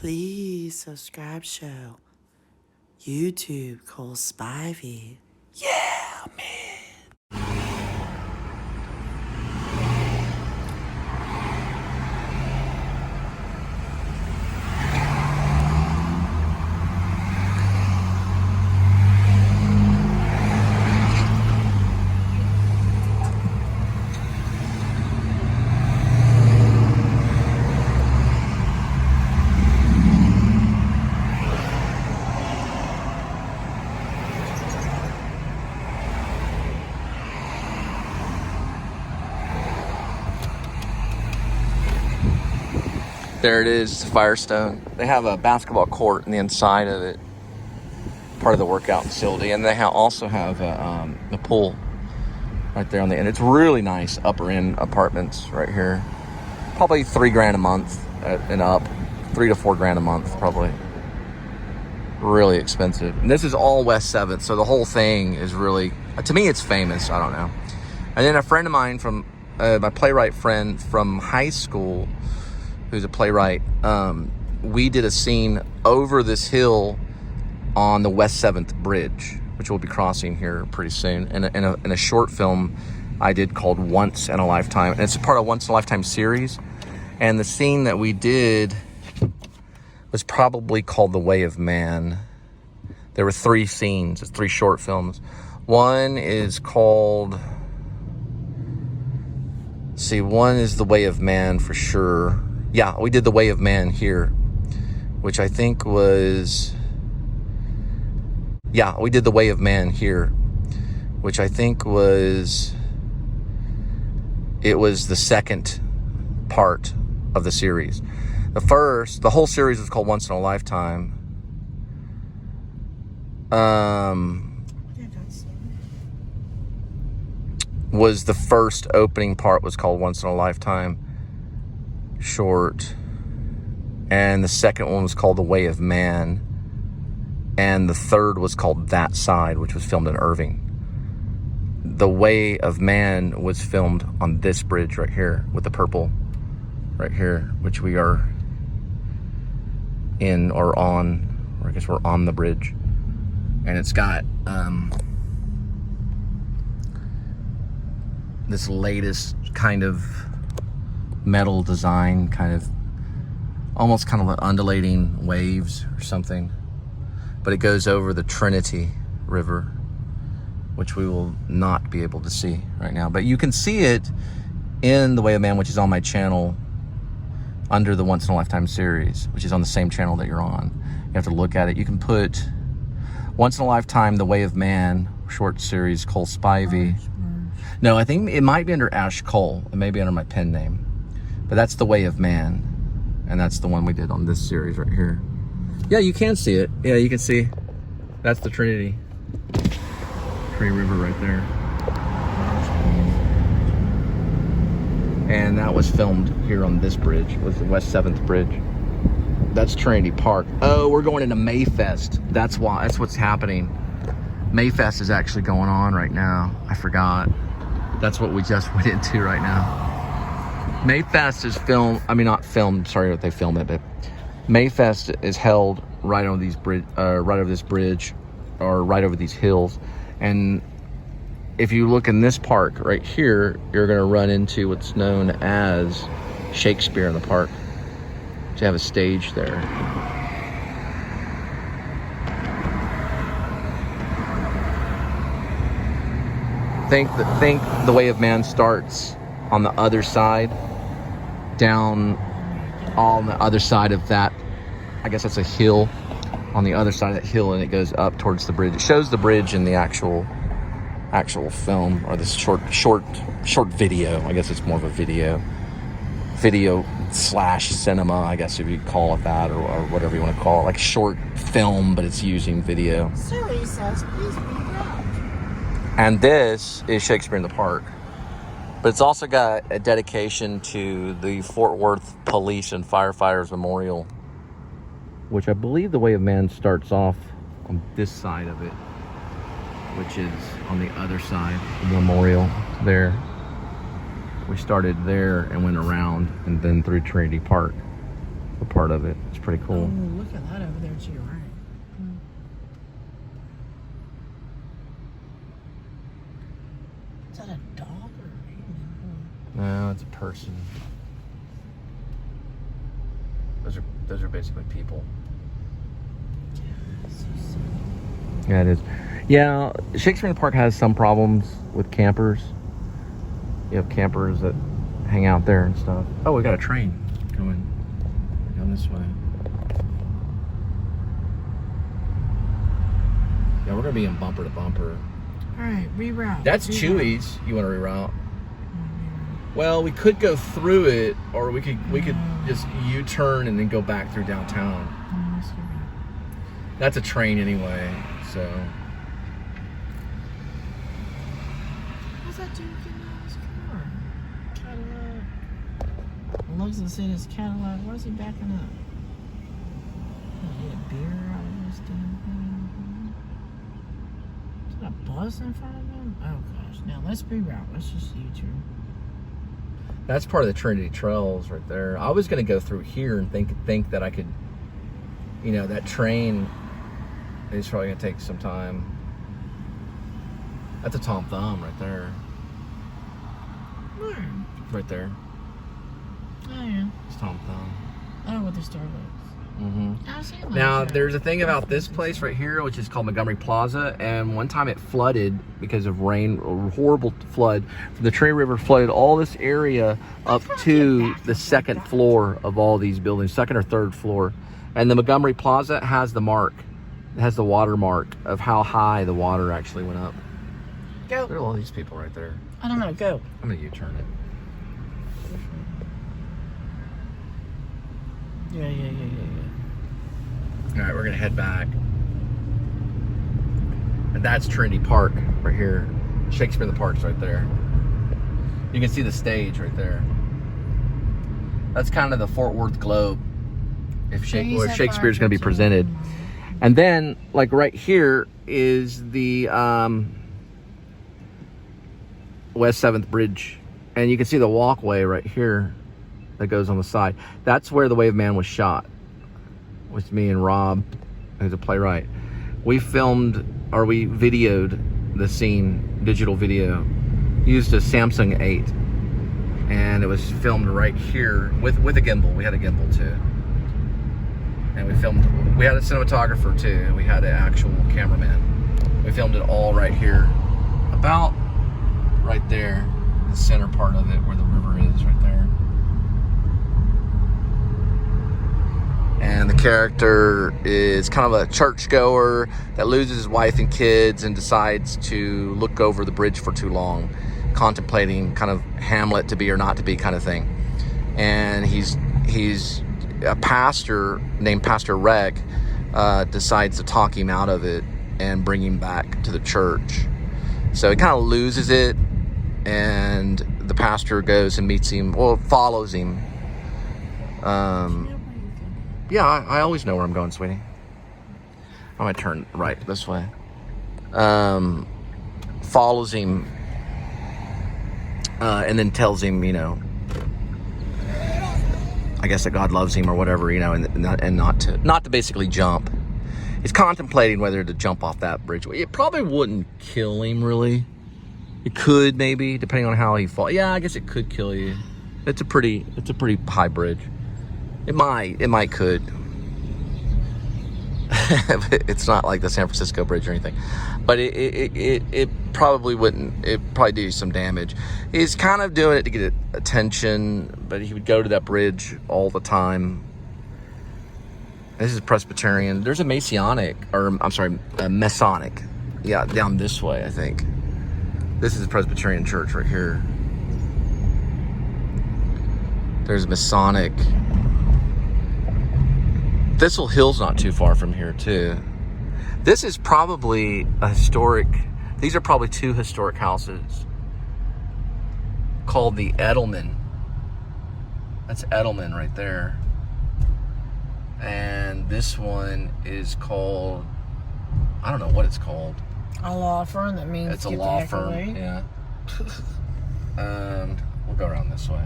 Please subscribe show. YouTube Cole Spivey. Yeah, man. There it is, Firestone. They have a basketball court in the inside of it, part of the workout facility, and they also have a pool right there on the end. It's really nice upper end apartments right here. Probably $3,000 a month and up, $3 to $4,000 a month probably. Really expensive. And this is all West 7th, so the whole thing is really, to me, it's famous. I don't know. And then a friend of mine from my playwright friend from high school, who's a playwright, we did a scene over this hill on the West 7th Bridge, which we'll be crossing here pretty soon, in a short film I did called Once in a Lifetime. And it's a part of Once in a Lifetime series. And the scene that we did was probably called The Way of Man. There were 3 scenes, it's 3 short films. One is called, one is The Way of Man for sure. Yeah, we did The Way of Man here, which I think was, we did The Way of Man here, which I think was, it was the second part of the series. The whole series was called Once in a Lifetime. Was the first opening part was called Once in a Lifetime short, and the second one was called The Way of Man, and the third was called That Side, which was filmed in Irving. The Way of Man was filmed on this bridge right here with the purple right here, which we are in or on, or I guess we're on the bridge, and it's got this latest kind of metal design, almost kind of undulating waves or something, but it goes over the Trinity River, which we will not be able to see right now, but you can see it in The Way of Man, which is on my channel under the Once in a Lifetime series, which is on the same channel that you're on. You have to look at it. You can put Once in a Lifetime, The Way of Man, short series, Cole Spivey. No, I think it might be under Ash Cole. It may be under my pen name. But that's The Way of Man. And that's the one we did on this series right here. Yeah, you can see it. Yeah, you can see. That's the Trinity. Trinity River right there. And that was filmed here on this bridge. It was the West 7th Bridge. That's Trinity Park. Oh, we're going into Mayfest. That's why. That's what's happening. Mayfest is actually going on right now. I forgot. That's what we just went into right now. Mayfest is not filmed, sorry that they film it, but Mayfest is held right over this bridge, or right over these hills. And if you look in this park right here, you're going to run into what's known as Shakespeare in the Park. To have a stage there. Think The Way of Man starts on the other side, down on the other side of that, I guess that's a hill, on the other side of that hill, and it goes up towards the bridge. It shows the bridge in the actual film, or this short video. I guess it's more of a video / cinema, I guess, if you call it that, or whatever you want to call it, like short film, but it's using video. Sorry, says, please be back. And this is Shakespeare in the Park. But it's also got a dedication to the Fort Worth Police and Firefighters Memorial, which I believe The Way of Man starts off on this side of it, which is on the other side, the memorial there. We started there and went around and then through Trinity Park. a part of it. It's pretty cool. Oh, look at that over there to your right. Is that a dog or a human? No, it's a person. Those are basically people. Yeah, it is. Yeah, Shakespeare in the Park has some problems with campers. You have campers that hang out there and stuff. Oh, we got a train going this way. Yeah, we're gonna be in bumper to bumper. All right, reroute. That's Chewy's. You want to reroute? Well, we could go through it, or we could just U-turn and then go back through downtown. That's a train anyway, so. What's that dude getting out of his car? Cadillac. Looks and said it's Cadillac. Why is he backing up? Get a beer out of this damn thing. Is that a bus in front of him? Oh gosh. Now let's reroute. Let's just U-turn. That's part of the Trinity Trails right there. I was gonna go through here and think that I could, that train is probably gonna take some time. That's a Tom Thumb right there. Where? Right there. Oh yeah. It's Tom Thumb. Oh, with the Starbucks. Mm-hmm. I've seen that. Now, there's a thing about this place right here, which is called Montgomery Plaza, and one time it flooded because of rain, a horrible flood. The Trinity River flooded all this area up to the second floor of all these buildings, second or third floor. And the Montgomery Plaza has the mark. It has the watermark of how high the water actually went up. Go. There are all these people right there. I don't know. Go. I'm gonna U-turn it. Yeah. All right, we're gonna head back. And that's Trinity Park right here. Shakespeare in the Park's right there. You can see the stage right there. That's kind of the Fort Worth Globe, where Shakespeare's gonna be presented. And then, like right here is the West 7th Bridge. And you can see the walkway right here that goes on the side. That's where The Way of Man was shot. With me and Rob, who's a playwright. We videoed the scene, digital video. Used a Samsung 8. And it was filmed right here with a gimbal. We had a gimbal too. And we had a cinematographer too. We had an actual cameraman. We filmed it all right here. About right there, the center part of it where the river is right there. And the character is kind of a churchgoer that loses his wife and kids and decides to look over the bridge for too long, contemplating kind of Hamlet to be or not to be kind of thing. And he's a pastor named Pastor Rec decides to talk him out of it and bring him back to the church. So he kind of loses it, and the pastor goes and meets him, follows him. Yeah, I always know where I'm going, sweetie. I'm gonna turn right this way. Follows him, and then tells him, I guess that God loves him or whatever, and not to basically jump. He's contemplating whether to jump off that bridge. It probably wouldn't kill him, really. It could, maybe, depending on how he falls. Yeah, I guess it could kill you. It's a pretty high bridge. It might could. It's not like the San Francisco Bridge or anything, but it probably wouldn't. It'd probably do some damage. He's kind of doing it to get attention, but he would go to that bridge all the time. This is Presbyterian. There's a Masonic, yeah, down this way, I think. This is a Presbyterian church right here. There's Masonic. Thistle Hill's not too far from here, too. This is probably these are probably two historic houses called the Eddleman. That's Eddleman right there. And this one is called, I don't know what it's called. A law firm, that means it's a law firm, yeah. And we'll go around this way.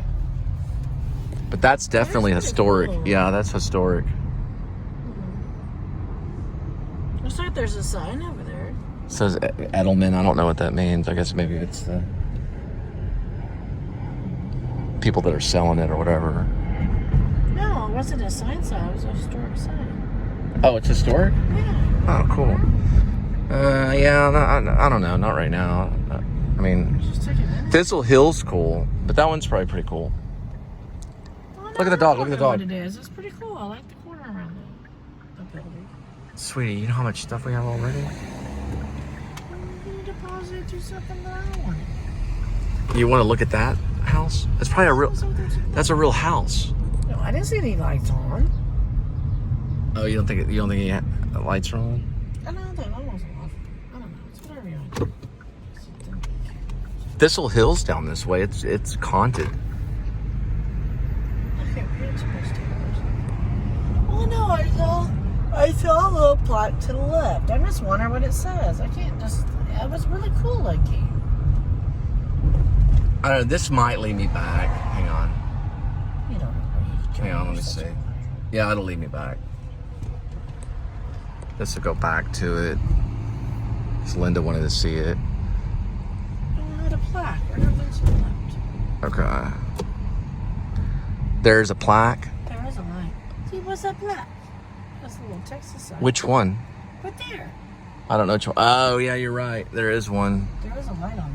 But that's definitely That's historic. cool. Yeah, that's historic. Looks like there's a sign over there. It says Edelman. I don't know what that means. I guess maybe it's the people that are selling it or whatever. No, it wasn't a sign. It was a historic sign. Oh, it's historic? Yeah. Oh, cool. Yeah, I don't know. Not right now. I mean, Just take a minute. Thistle Hill's cool, but that one's probably pretty cool. Oh, no, Look at the dog, I don't look at the know dog. What it is. It's pretty cool. I like the corner around the building. Sweetie, you know how much stuff we have already? You need to pause it, do something that I want. You want to look at that house? That's probably a real. That's a real house. No, I didn't see any lights on. Oh, you don't think the lights are on? I don't know. That wasn't off. I don't know. It's whatever you want. Thistle Hill's down this way. It's haunted. Okay, we're getting too much stairs. Oh no, I saw a little plaque to the left. I just wonder what it says. I can't just. It was really cool looking. I don't know. This might lead me back. Hang on. You don't know. Hang on. Let me see. Yeah, it'll lead me back. This will go back to it. Because Linda wanted to see it. I had a plaque. We're not going to the left. Okay. There's a plaque. There is a light. See, what's that plaque? That's a little Texas sign. Which one? Right there. I don't know which one. Oh, yeah, you're right. There is one. There is a light on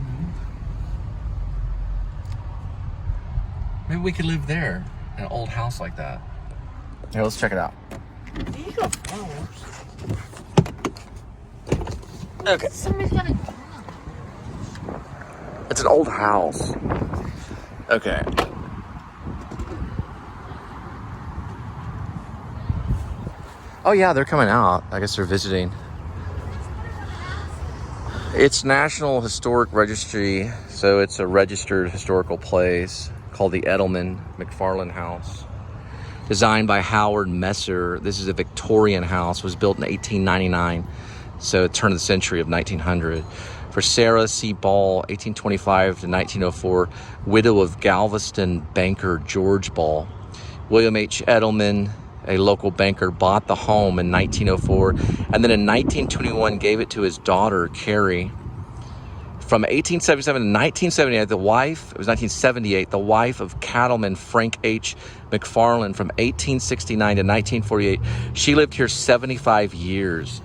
Maybe we could live there. In an old house like that. Here, let's check it out. there. You go flowers. Okay. Somebody's got a. It's an old house. Okay. Oh yeah, they're coming out. I guess they're visiting. It's National Historic Registry, so it's a registered historical place called the Ball-Eddleman-McFarland-House. Designed by Howard Messer. This is a Victorian house. It was built in 1899, so turn of the century of 1900. For Sarah C. Ball, 1825 to 1904, widow of Galveston banker George Ball. William H. Edelman, a local banker, bought the home in 1904, and then in 1921 gave it to his daughter, Carrie. From 1877 to 1978, the wife, it was 1978, the wife of cattleman Frank H. McFarland from 1869 to 1948. She lived here 75 years.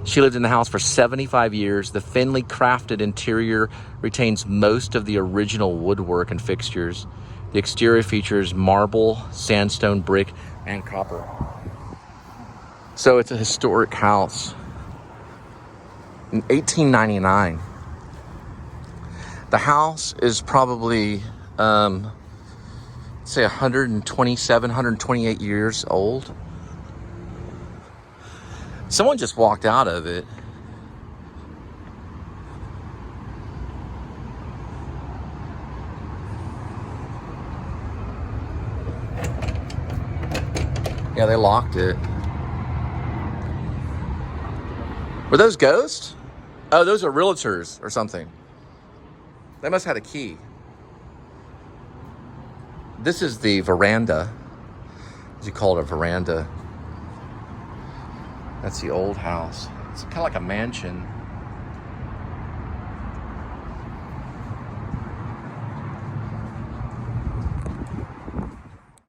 She lived in the house for 75 years. The thinly crafted interior retains most of the original woodwork and fixtures. The exterior features marble, sandstone, brick, and copper. So it's a historic house. In 1899, the house is probably, say 127, 128 years old. Someone just walked out of it. Yeah, they locked it. Were those ghosts? Oh, those are realtors or something. They must have had a key. This is the veranda. As you call it, a veranda. That's the old house. It's kind of like a mansion.